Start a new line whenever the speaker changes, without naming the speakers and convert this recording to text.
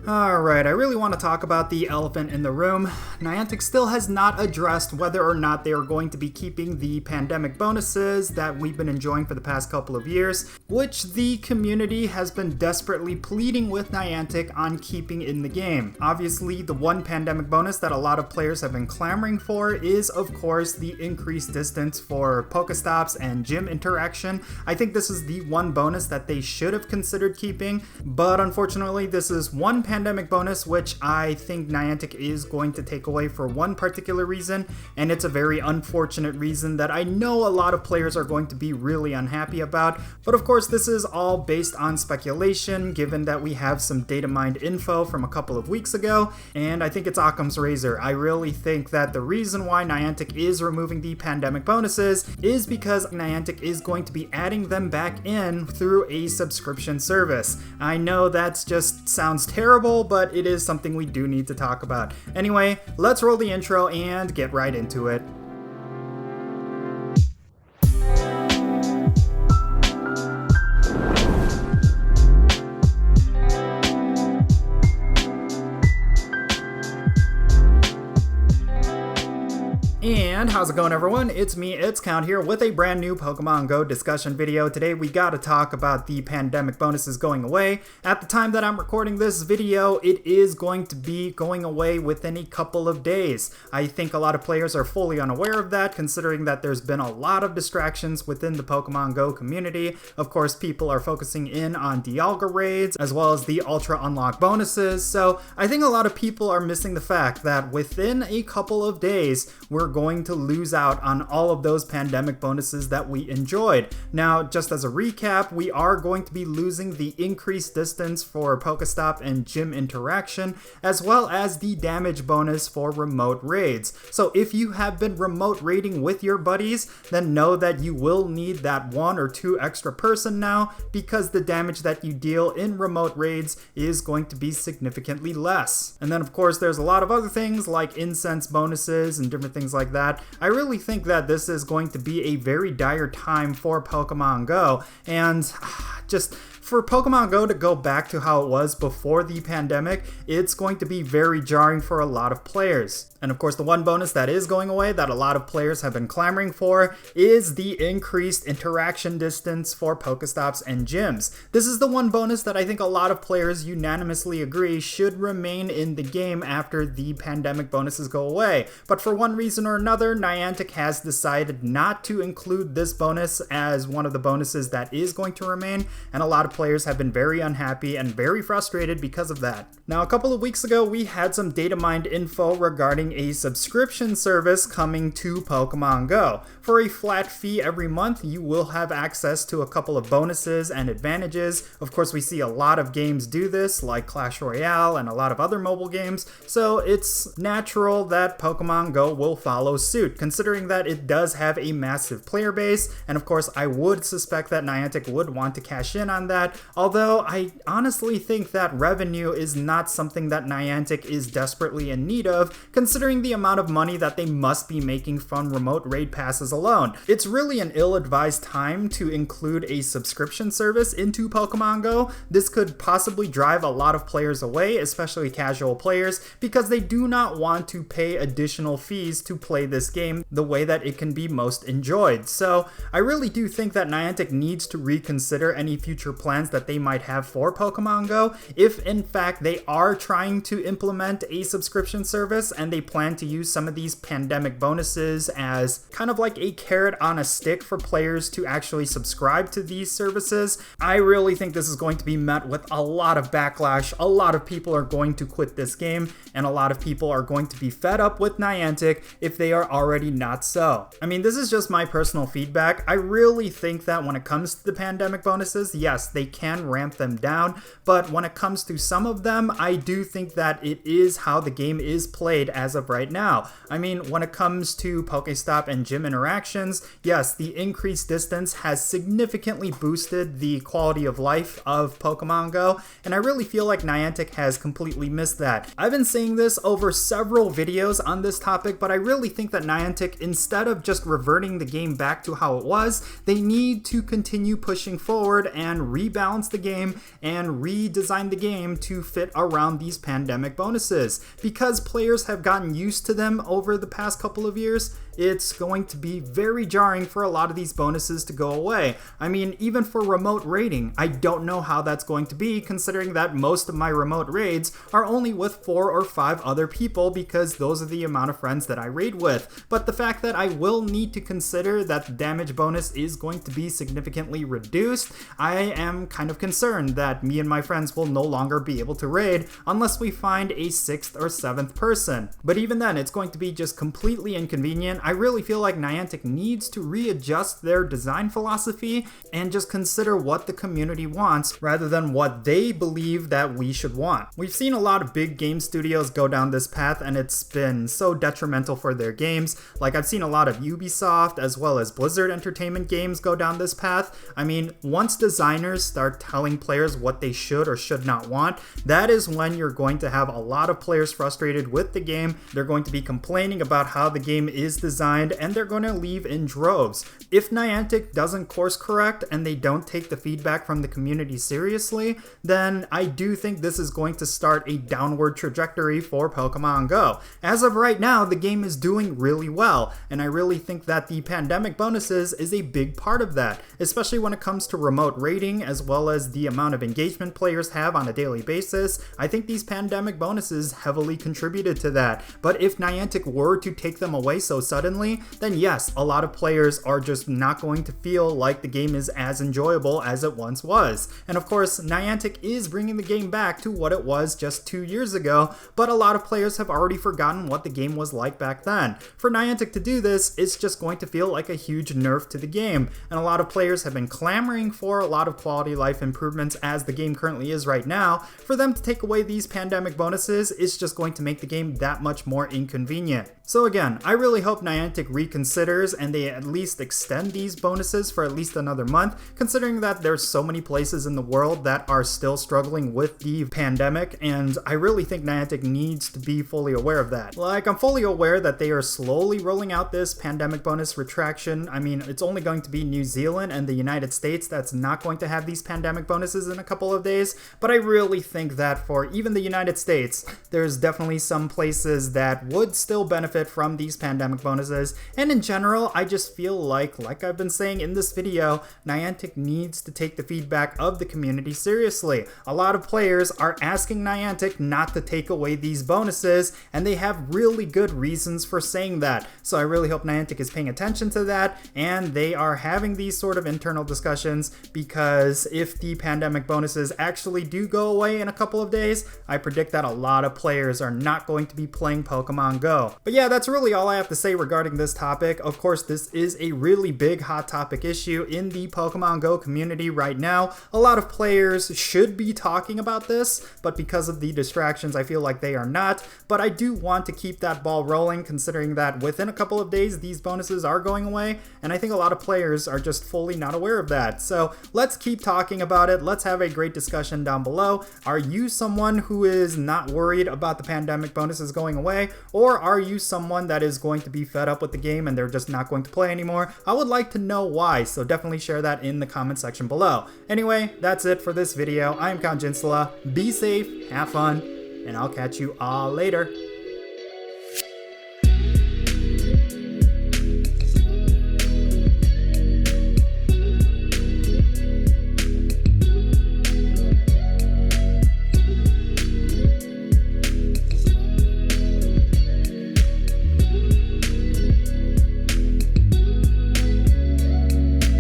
Alright, I really want to talk about the elephant in the room. Niantic still has not addressed whether or not they are going to be keeping the pandemic bonuses that we've been enjoying for the past couple of years, which the community has been desperately pleading with Niantic on keeping in the game. Obviously, the one pandemic bonus that a lot of players have been clamoring for is, of course, the increased distance for Pokestops and gym interaction. I think this is the one bonus that they should have considered keeping, but unfortunately, this is one pandemic bonus which I think Niantic is going to take away for one particular reason, and it's a very unfortunate reason that I know a lot of players are going to be really unhappy about. But of course, this is all based on speculation, given that we have some data mined info from a couple of weeks ago, and I think it's Occam's razor. I really think that the reason why Niantic is removing the pandemic bonuses is because Niantic is going to be adding them back in through a subscription service. I know that just sounds terrible, but it is something we do need to talk about. Anyway, let's roll the intro and get right into it. And how's it going, everyone? It's me, It's Count here with a brand new Pokemon Go discussion video. Today we gotta talk about the pandemic bonuses going away. At the time that I'm recording this video, it is going to be going away within a couple of days. I think a lot of players are fully unaware of that, considering that there's been a lot of distractions within the Pokemon Go community. Of course, people are focusing in on Dialga raids, as well as the Ultra Unlock bonuses, so I think a lot of people are missing the fact that within a couple of days, we're going to lose out on all of those pandemic bonuses that we enjoyed. Now, just as a recap, we are going to be losing the increased distance for Pokestop and gym interaction, as well as the damage bonus for remote raids. So if you have been remote raiding with your buddies, then know that you will need that 1 or 2 extra person now, because the damage that you deal in remote raids is going to be significantly less. And then of course there's a lot of other things like incense bonuses and different things like that. I really think that this is going to be a very dire time for Pokemon Go, and just for Pokemon Go to go back to how it was before the pandemic, it's going to be very jarring for a lot of players. And of course, the one bonus that is going away that a lot of players have been clamoring for is the increased interaction distance for Pokestops and gyms. This is the one bonus that I think a lot of players unanimously agree should remain in the game after the pandemic bonuses go away. But for one reason or another, Niantic has decided not to include this bonus as one of the bonuses that is going to remain, and a lot of players have been very unhappy and very frustrated because of that. Now, a couple of weeks ago, we had some data mined info regarding a subscription service coming to Pokemon Go. For a flat fee every month, you will have access to a couple of bonuses and advantages. Of course, we see a lot of games do this, like Clash Royale and a lot of other mobile games, so it's natural that Pokemon Go will follow suit, considering that it does have a massive player base, and of course, I would suspect that Niantic would want to cash in on that, although I honestly think that revenue is not something that Niantic is desperately in need of, considering the amount of money that they must be making from remote raid passes alone. It's really an ill-advised time to include a subscription service into Pokemon Go. This could possibly drive a lot of players away, especially casual players, because they do not want to pay additional fees to play this game the way that it can be most enjoyed. So I really do think that Niantic needs to reconsider any future plans that they might have for Pokemon Go, if in fact they are trying to implement a subscription service and they plan to use some of these pandemic bonuses as kind of like a carrot on a stick for players to actually subscribe to these services. I really think this is going to be met with a lot of backlash. A lot of people are going to quit this game, and a lot of people are going to be fed up with Niantic if they are already not so. I mean, this is just my personal feedback. I really think that when it comes to the pandemic bonuses, yes, they can ramp them down, but when it comes to some of them, I do think that it is how the game is played as of right now. I mean, when it comes to Pokestop and gym interactions, yes, the increased distance has significantly boosted the quality of life of Pokemon Go, and I really feel like Niantic has completely missed that. I've been saying this over several videos on this topic, but I really think that Niantic, instead of just reverting the game back to how it was, they need to continue pushing forward and rebalance the game and redesign the game to fit around these pandemic bonuses. Because players have gotten used to them over the past couple of years, it's going to be very jarring for a lot of these bonuses to go away. I mean, even for remote raiding, I don't know how that's going to be, considering that most of my remote raids are only with 4 or 5 other people because those are the amount of friends that I raid with. But the fact that I will need to consider that the damage bonus is going to be significantly reduced, I am kind of concerned that me and my friends will no longer be able to raid unless we find a 6th or 7th person. But even then, it's going to be just completely inconvenient. I really feel like Niantic needs to readjust their design philosophy and just consider what the community wants rather than what they believe that we should want. We've seen a lot of big game studios go down this path, and it's been so detrimental for their games. Like, I've seen a lot of Ubisoft as well as Blizzard Entertainment games go down this path. I mean, once designers start telling players what they should or should not want, that is when you're going to have a lot of players frustrated with the game. They're going to be complaining about how the game is designed, and they're going to leave in droves. If Niantic doesn't course correct and they don't take the feedback from the community seriously, then I do think this is going to start a downward trajectory for Pokémon Go. As of right now, the game is doing really well, and I really think that the pandemic bonuses is a big part of that, especially when it comes to remote raiding as well as the amount of engagement players have on a daily basis. I think these pandemic bonuses heavily contributed to that. But if Niantic were to take them away so suddenly, then yes, a lot of players are just not going to feel like the game is as enjoyable as it once was. And of course, Niantic is bringing the game back to what it was just 2 years ago, but a lot of players have already forgotten what the game was like back then. For Niantic to do this, it's just going to feel like a huge nerf to the game, and a lot of players have been clamoring for a lot of quality life improvements as the game currently is right now. For them to take away these pandemic bonuses, it's just going to make the game that much more inconvenient. So again, I really hope Niantic reconsiders and they at least extend these bonuses for at least another month, considering that there's so many places in the world that are still struggling with the pandemic, and I really think Niantic needs to be fully aware of that. Like, I'm fully aware that they are slowly rolling out this pandemic bonus retraction. I mean, it's only going to be New Zealand and the United States that's not going to have these pandemic bonuses in a couple of days, but I really think that for even the United States, there's definitely some places that would still benefit from these pandemic bonuses. And in general, I just feel like I've been saying in this video, Niantic needs to take the feedback of the community seriously. A lot of players are asking Niantic not to take away these bonuses, and they have really good reasons for saying that. So I really hope Niantic is paying attention to that, and they are having these sort of internal discussions, because if the pandemic bonuses actually do go away in a couple of days, I predict that a lot of players are not going to be playing Pokemon Go. But yeah, that's really all I have to say regarding this topic. Of course, this is a really big hot topic issue in the Pokemon Go community right now. A lot of players should be talking about this, but because of the distractions, I feel like they are not. But I do want to keep that ball rolling, considering that within a couple of days, these bonuses are going away, and I think a lot of players are just fully not aware of that. So let's keep talking about it. Let's have a great discussion down below. Are you someone who is not worried about the pandemic bonuses going away, or are you someone that is going to be fed up with the game and they're just not going to play anymore? I would like to know why, so definitely share that in the comment section below. Anyway, that's it for this video. I am Jinsula. Be safe, have fun, and I'll catch you all later.